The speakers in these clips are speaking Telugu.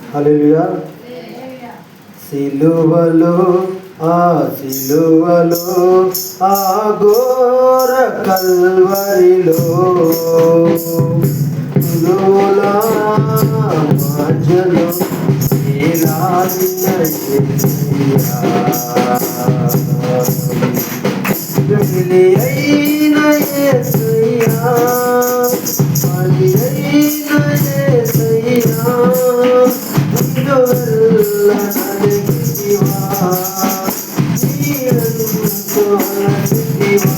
హల్లెలూయా. సిలువలో ఆ సిలువలో ఆ ఘోర కల్వరిలో సిలువల మధ్యలో వేలాడిన యేసయ్యా, వెలి అయిన యేసయ్యా, బలి అయిన యేసయ్యా, నిలువెల్ల నలిగితివా, నీవెంతో అలసితివా.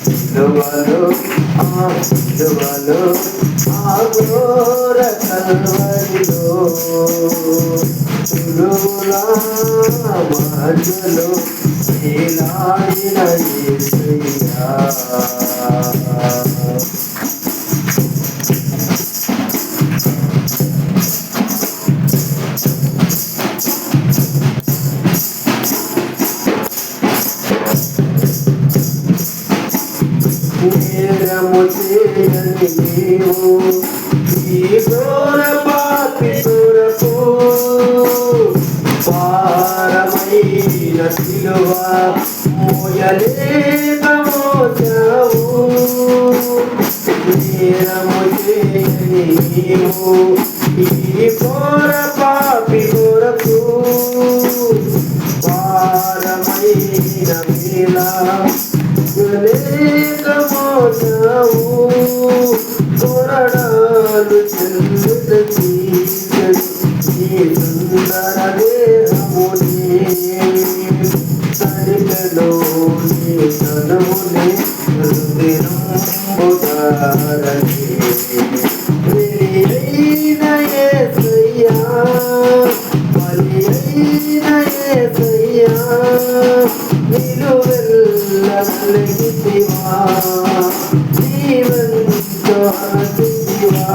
సిలువలో సిలువలో ఆ ఘోర కల్వరిలో సిలువల మధ్యలో వేలాడిన యేసయ్యా, నేరము చేయని నీవు ఈ ఘోర పాపి కొరకు భారమైన సిలువ మోయలేక మోసావు. నేరము చేయని నీవు ఈ ఘోర పాపి కొరకు భారమైన వేళ లేక మోసావు. కొరడాలు చెల్లుత ఈ సుందర దేహమునే తడికలోని తనుమునే హృదయంబుదారని వెలియైన యేసయ్యా, బలి అయిన యేసయ్యా, నిలువెల్ల నలిగితివా, నీవెంతో అలసితివా.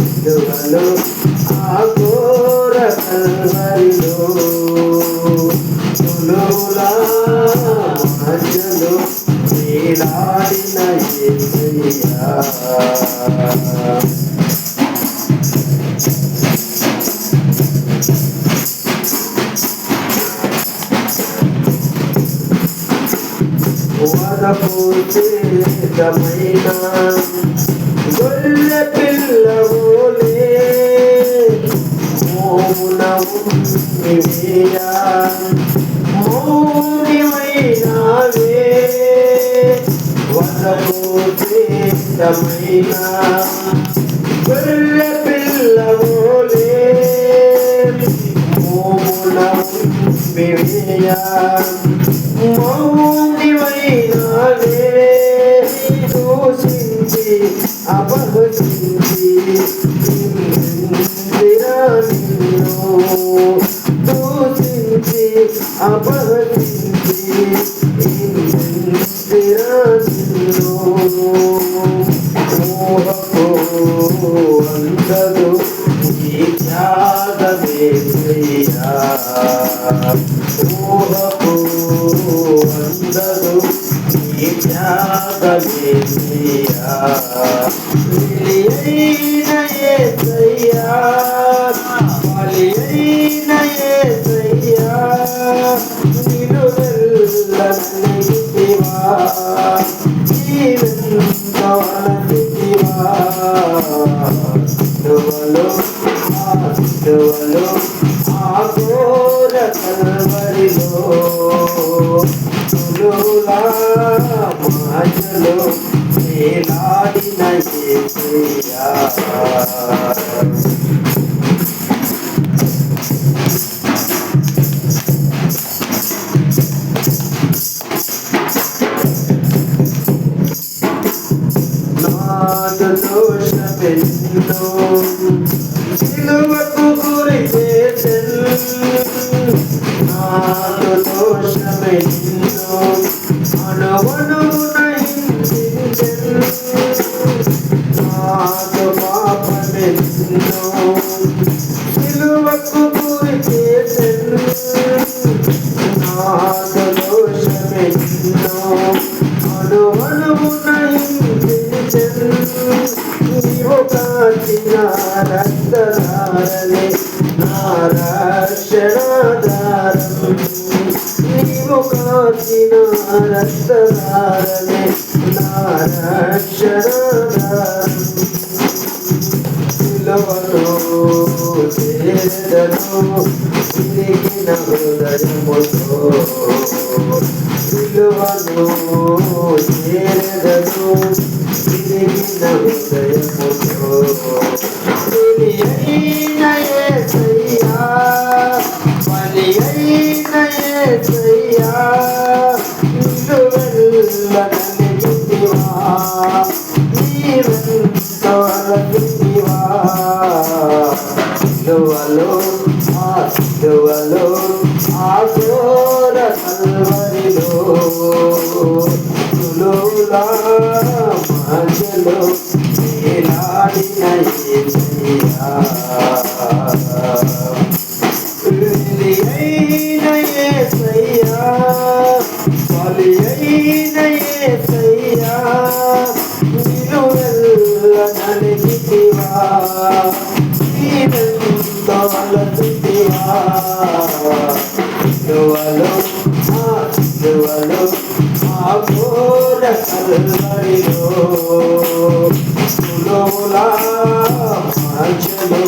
సిలువలో ఆ ఘోర కల్వరిలో సిలువల మధ్యలో వేలాడిన యేసయ్యా, వరపూచేతమైన గొల్లె పిల్లవోలే మోమున ఉండివేయా, మౌనిమైనావే. వరపూచేతమైన గొల్లె పిల్లవోలే మోమున ఉండివేయా, మౌనిమైనావే. దూషించి అపహసించి నిన్ను దూషించి అపహసించి నిన్ను మోహపు అందదు ఈ త్యాగమేసయ్యా, మోహపు అందదు ఈ త్యాగమేసయ్యా. వెలియైన యేసయ్యా, బలి అయిన యేసయ్యా, నిలువెల్ల నలిగితివా, నీవెంతో అలసితివా. సిలువలో ఆ ఘోర కల్వరిలో సిలువల మధ్యలో వేలాడిన యేసయ్యా, నాదు దోషమెన్నో సిలువకు గురి చేసెను, నాదు దోషమెన్నో అణువణువున హింసించెను, నాదు పాపమెన్నో సిలువకు గురి చేసెను, నాదు దోషమెన్నో అణువణువున హింసించెను. నీవు కాచిన రక్తధారలే నా రక్షణాధారం నీవు కాచిన రక్తధారలే నా రక్షణాధారం సిలువను చేరదను తిరిగిన హృదయముతో సిలువను చేరదను తిరిగిన హృదయముతో బలియైన యేసయ్యా బలియైన యేసయ్యా నిలువెల్ల నలిగితివా నీవెంతో అలగితివా సిలువలో ఆ ఘోర కల్వరిలో సులువులా మధ్యలో వేలాడిన యేసయ్యా బలియైన యేసయ్యా బలియైన యేసయ్యా నిలువెల్ల నలిగితివా నీవెంతో అలగితివా సిలువలో ఆ ఘోర కల్వరిలో సులువులా మధ్యలో